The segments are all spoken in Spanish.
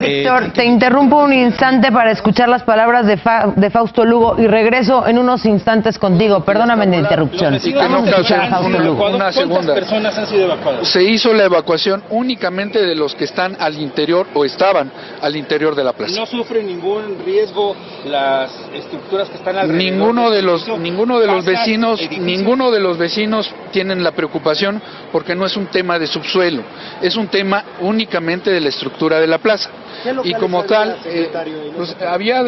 Víctor, te interrumpo un instante para escuchar las palabras de Fausto Lugo y regreso en unos instantes contigo. Perdóname la interrupción. Vamos a escuchar a Fausto Lugo. Una segunda. ¿Cuántas personas han sido evacuadas? Se hizo la evacuación únicamente de los que están al interior o estaban al interior de la plaza. ¿No sufren ningún riesgo las estructuras que están alrededor? Ninguno de los vecinos tienen la preocupación porque no es un tema de subsuelo, es un tema únicamente de la estructura de la plaza. Y como tal, pues, había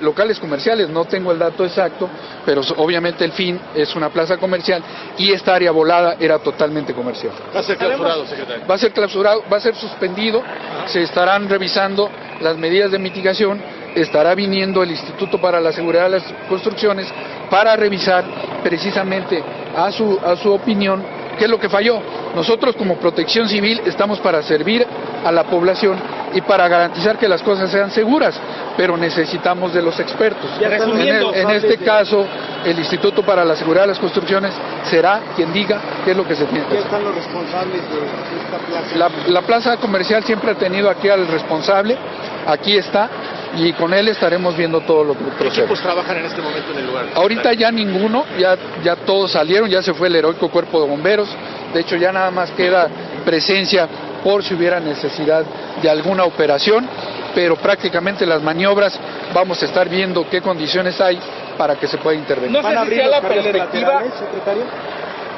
locales comerciales, no tengo el dato exacto, pero obviamente el fin es una plaza comercial y esta área volada era totalmente comercial. ¿Va a ser clausurado, secretario? Va a ser clausurado, va a ser suspendido, se estarán revisando las medidas de mitigación, estará viniendo el Instituto para la Seguridad de las Construcciones para revisar precisamente a su opinión qué es lo que falló. Nosotros como Protección Civil estamos para servir a la población y para garantizar que las cosas sean seguras, pero necesitamos de los expertos. En este caso, el Instituto para la Seguridad de las Construcciones será quien diga qué es lo que se tiene que hacer. ¿Quiénes están los responsables de esta plaza? La plaza comercial siempre ha tenido aquí al responsable, aquí está, y con él estaremos viendo todo lo que procede. ¿Qué equipos trabajan en este momento en el lugar? Ahorita ya ninguno, ya todos salieron, ya se fue el heroico cuerpo de bomberos, de hecho ya nada más queda presencia por si hubiera necesidad de alguna operación, pero prácticamente las maniobras vamos a estar viendo qué condiciones hay para que se pueda intervenir. No sé si sea la perspectiva, secretario.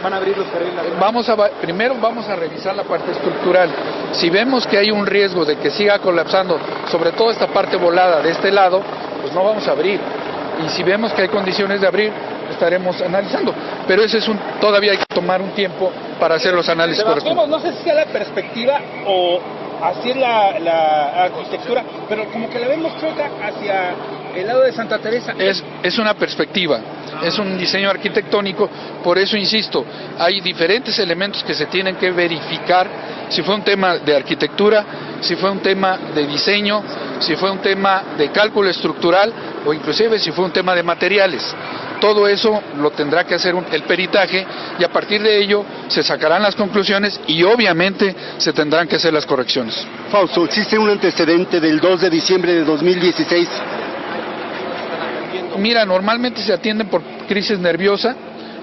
¿Van a abrir los carriles laterales? Primero vamos a revisar la parte estructural. Si vemos que hay un riesgo de que siga colapsando, sobre todo esta parte volada de este lado, pues no vamos a abrir. Y si vemos que hay condiciones de abrir, estaremos analizando. Pero todavía hay que tomar un tiempo para hacer los análisis correspondientes. No sé si sea la perspectiva o así es la arquitectura, pero como que la vemos chueca hacia el lado de Santa Teresa. Es una perspectiva, es un diseño arquitectónico, por eso insisto, hay diferentes elementos que se tienen que verificar, si fue un tema de arquitectura, si fue un tema de diseño, si fue un tema de cálculo estructural o inclusive si fue un tema de materiales. Todo eso lo tendrá que hacer el peritaje y a partir de ello se sacarán las conclusiones y obviamente se tendrán que hacer las correcciones. Fausto, ¿existe un antecedente del 2 de diciembre de 2016? Mira, normalmente se atienden por crisis nerviosa,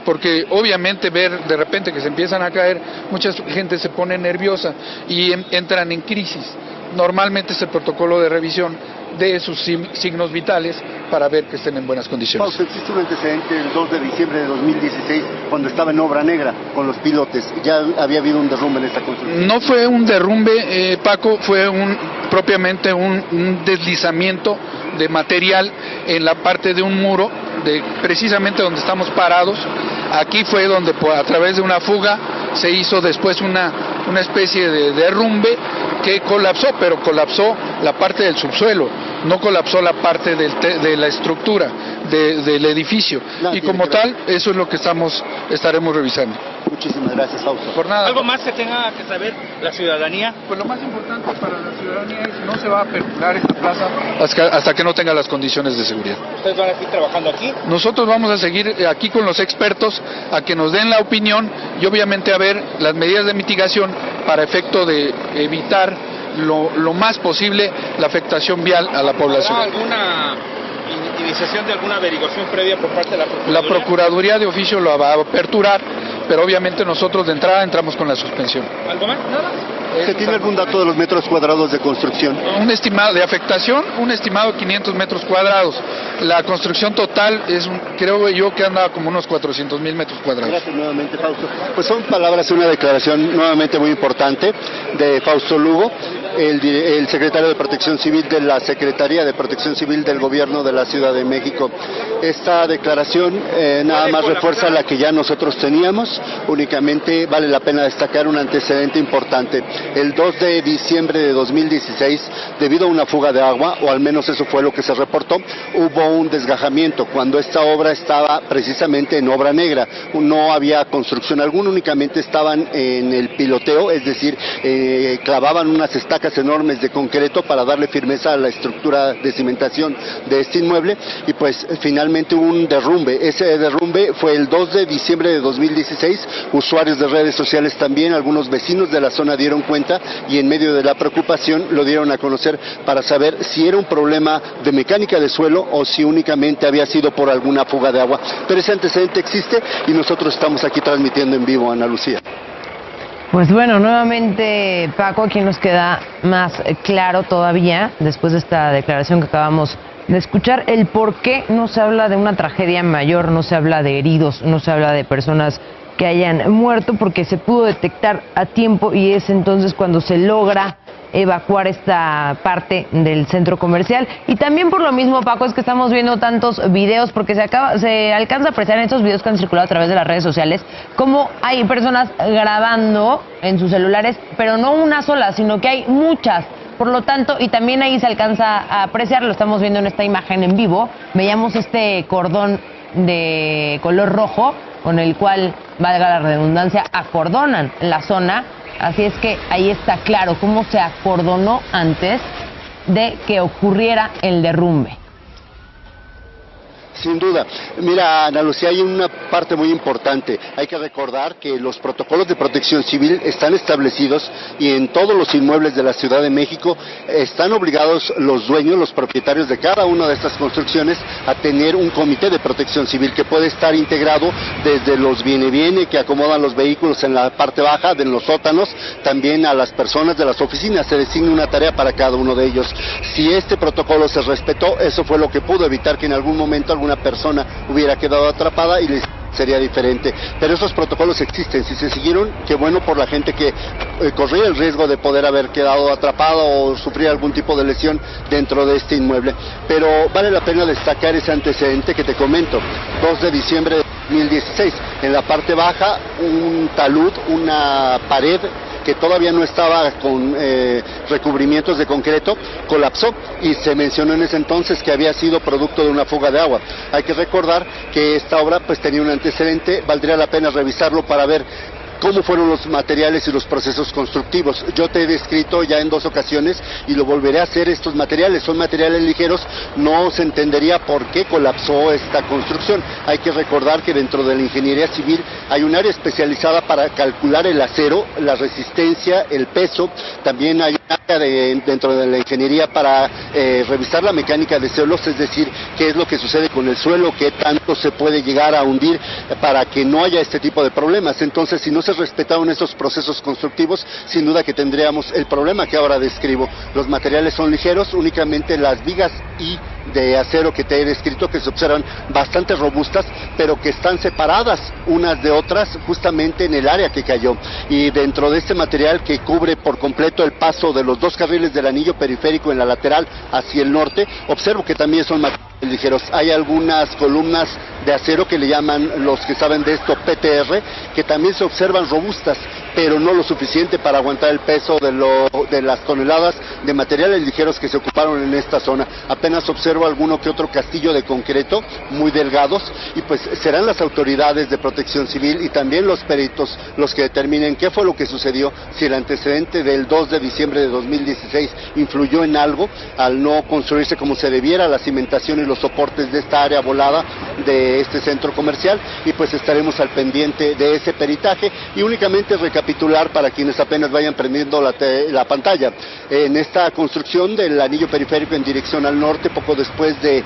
porque obviamente ver de repente que se empiezan a caer, mucha gente se pone nerviosa y entran en crisis. Normalmente es el protocolo de revisión de sus signos vitales para ver que estén en buenas condiciones. Fausto, ¿existe un antecedente del 2 de diciembre de 2016 cuando estaba en obra negra con los pilotes? ¿Ya había habido un derrumbe en esta construcción? No fue un derrumbe, Paco, fue propiamente un deslizamiento de material en la parte de un muro, precisamente donde estamos parados. Aquí fue donde a través de una fuga se hizo después una especie de derrumbe que colapsó, pero colapsó la parte del subsuelo, no colapsó la parte de la estructura del edificio. Y como tal, eso es lo que estaremos revisando. Muchísimas gracias, Fausto. Por nada. ¿Algo más que tenga que saber la ciudadanía? Pues lo más importante para la ciudadanía es que no se va a aperturar esta plaza hasta que no tenga las condiciones de seguridad. ¿Ustedes van a seguir trabajando aquí? Nosotros vamos a seguir aquí con los expertos a que nos den la opinión y obviamente a ver las medidas de mitigación para efecto de evitar lo más posible la afectación vial a la población. ¿Habrá alguna iniciación de alguna averiguación previa por parte de la Procuraduría? La Procuraduría de oficio lo va a aperturar, pero obviamente nosotros de entrada entramos con la suspensión. ¿Algo más? Nada. ¿Se tiene algún dato de los metros cuadrados de construcción? Un estimado de afectación, un estimado de 500 metros cuadrados. La construcción total creo yo que anda como unos 400,000 metros cuadrados. Gracias nuevamente, Fausto. Pues son palabras, una declaración nuevamente muy importante de Fausto Lugo, el secretario de Protección Civil de la Secretaría de Protección Civil del Gobierno de la Ciudad de México. Esta declaración nada más refuerza la que ya nosotros teníamos, únicamente vale la pena destacar un antecedente importante. El 2 de diciembre de 2016, debido a una fuga de agua, o al menos eso fue lo que se reportó, hubo un desgajamiento cuando esta obra estaba precisamente en obra negra. No había construcción alguna, únicamente estaban en el piloteo, es decir, clavaban unas estacas placas enormes de concreto para darle firmeza a la estructura de cimentación de este inmueble, y pues finalmente hubo un derrumbe. Ese derrumbe fue el 2 de diciembre de 2016, usuarios de redes sociales también, algunos vecinos de la zona dieron cuenta y en medio de la preocupación lo dieron a conocer para saber si era un problema de mecánica de suelo o si únicamente había sido por alguna fuga de agua. Pero ese antecedente existe y nosotros estamos aquí transmitiendo en vivo, Ana Lucía. Pues bueno, nuevamente, Paco, aquí nos queda más claro todavía, después de esta declaración que acabamos de escuchar, el por qué no se habla de una tragedia mayor, no se habla de heridos, no se habla de personas que hayan muerto, porque se pudo detectar a tiempo y es entonces cuando se logra evacuar esta parte del centro comercial. Y también por lo mismo, Paco, es que estamos viendo tantos videos, porque se alcanza a apreciar en estos videos que han circulado a través de las redes sociales cómo hay personas grabando en sus celulares, pero no una sola, sino que hay muchas. Por lo tanto, y también ahí se alcanza a apreciar, lo estamos viendo en esta imagen en vivo, veíamos este cordón de color rojo con el cual, valga la redundancia, acordonan la zona. Así es que ahí está claro cómo se acordonó antes de que ocurriera el derrumbe. Sin duda. Mira, Ana Lucía, hay una parte muy importante. Hay que recordar que los protocolos de protección civil están establecidos y en todos los inmuebles de la Ciudad de México están obligados los dueños, los propietarios de cada una de estas construcciones a tener un comité de protección civil que puede estar integrado desde los viene que acomodan los vehículos en la parte baja, de los sótanos, también a las personas de las oficinas. Se designa una tarea para cada uno de ellos. Si este protocolo se respetó, eso fue lo que pudo evitar que en algún momento alguna persona hubiera quedado atrapada y sería diferente, pero esos protocolos existen. Si se siguieron, qué bueno por la gente que corría el riesgo de poder haber quedado atrapado o sufrir algún tipo de lesión dentro de este inmueble, pero vale la pena destacar ese antecedente que te comento. 2 de diciembre de 2016, en la parte baja, un talud, una pared que todavía no estaba con recubrimientos de concreto, colapsó y se mencionó en ese entonces que había sido producto de una fuga de agua. Hay que recordar que esta obra pues tenía un antecedente, valdría la pena revisarlo para ver cómo fueron los materiales y los procesos constructivos. Yo te he descrito ya en 2 ocasiones y lo volveré a hacer. Estos materiales son materiales ligeros, no se entendería por qué colapsó esta construcción. Hay que recordar que dentro de la ingeniería civil hay un área especializada para calcular el acero, la resistencia, el peso. También hay un área dentro de la ingeniería para revisar la mecánica de suelos, es decir, qué es lo que sucede con el suelo, qué tanto se puede llegar a hundir para que no haya este tipo de problemas. Entonces, si no se respetaron esos procesos constructivos, sin duda que tendríamos el problema que ahora describo. Los materiales son ligeros, únicamente las vigas y de acero que te he descrito, que se observan bastante robustas, pero que están separadas unas de otras justamente en el área que cayó. Y dentro de este material que cubre por completo el paso de los 2 carriles del anillo periférico en la lateral hacia el norte, observo que también son materiales ligeros. Hay algunas columnas de acero que le llaman, los que saben de esto, PTR, que también se observan robustas, pero no lo suficiente para aguantar el peso de las toneladas de materiales ligeros que se ocuparon en esta zona. Apenas observo alguno que otro castillo de concreto, muy delgados, y pues serán las autoridades de protección civil y también los peritos los que determinen qué fue lo que sucedió, si el antecedente del 2 de diciembre de 2016 influyó en algo al no construirse como se debiera la cimentación y los soportes de esta área volada de este centro comercial, y pues estaremos al pendiente de ese peritaje. Y únicamente recapitular para quienes apenas vayan prendiendo la pantalla, en esta construcción del anillo periférico en dirección al norte, poco después del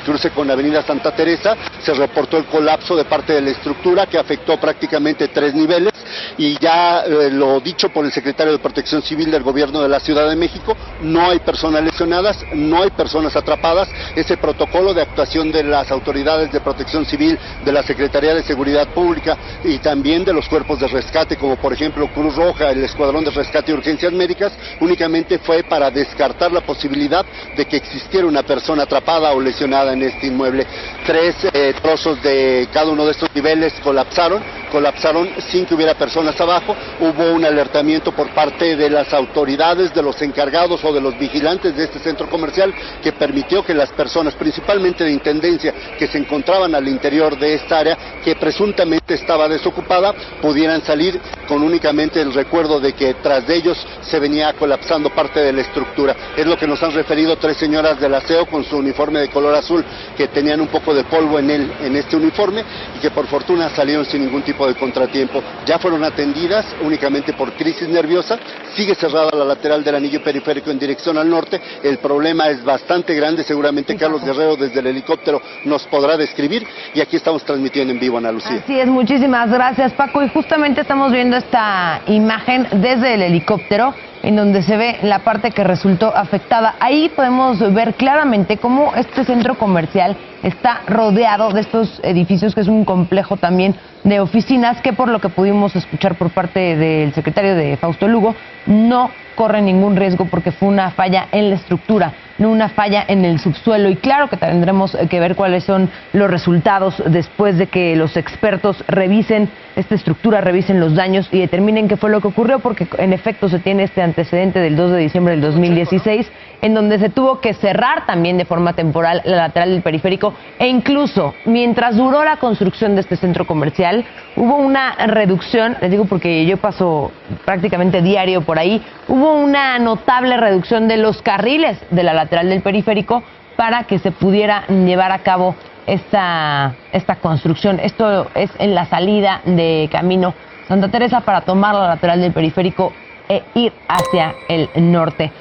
cruce con Avenida Santa Teresa, se reportó el colapso de parte de la estructura que afectó prácticamente 3 niveles, y ya lo dicho por el secretario de Protección Civil del Gobierno de la Ciudad de México, no hay personas lesionadas, no hay personas atrapadas. Ese protocolo de actuación de las autoridades de Protección Civil, de la Secretaría de Seguridad Pública y también de los cuerpos de rescate, como por ejemplo Cruz Roja, el Escuadrón de Rescate y Urgencias Médicas, únicamente fue para descartar la posibilidad de que existiera una persona atrapada o lesionada en este inmueble. 3 trozos de cada uno de estos niveles colapsaron, colapsaron sin que hubiera personas abajo. Hubo un alertamiento por parte de las autoridades, de los encargados o de los vigilantes de este centro comercial, que permitió que las personas, principalmente de intendencia, que se encontraban al interior de esta área, que presuntamente estaba desocupada, pudieran salir con únicamente el recuerdo de que tras de ellos se venía colapsando parte de la estructura. Es lo que nos han referido 3 señoras del aseo con su uniforme de color azul, que tenían un poco de polvo en este uniforme y que por fortuna salieron sin ningún tipo de contratiempo. Ya fueron atendidas únicamente por crisis nerviosa. Sigue cerrada la lateral del anillo periférico en dirección al norte. El problema es bastante grande, seguramente Carlos Guerrero desde el helicóptero nos podrá describir, y aquí estamos transmitiendo en vivo, Ana Lucía. Así es, muchísimas gracias, Paco, y justamente estamos viendo esta imagen desde el helicóptero en donde se ve la parte que resultó afectada. Ahí podemos ver claramente cómo este centro comercial está rodeado de estos edificios, que es un complejo también de oficinas, que por lo que pudimos escuchar por parte del secretario de Fausto Lugo, no corre ningún riesgo porque fue una falla en la estructura, no una falla en el subsuelo. Y claro que tendremos que ver cuáles son los resultados después de que los expertos revisen esta estructura, revisen los daños y determinen qué fue lo que ocurrió, porque en efecto se tiene este antecedente del 2 de diciembre del 2016, en donde se tuvo que cerrar también de forma temporal la lateral del periférico, e incluso mientras duró la construcción de este centro comercial hubo una reducción, les digo porque yo paso prácticamente diario por ahí, hubo una notable reducción de los carriles de la lateral del periférico para que se pudiera llevar a cabo esta construcción. Esto es en la salida de Camino Santa Teresa para tomar la lateral del periférico e ir hacia el norte.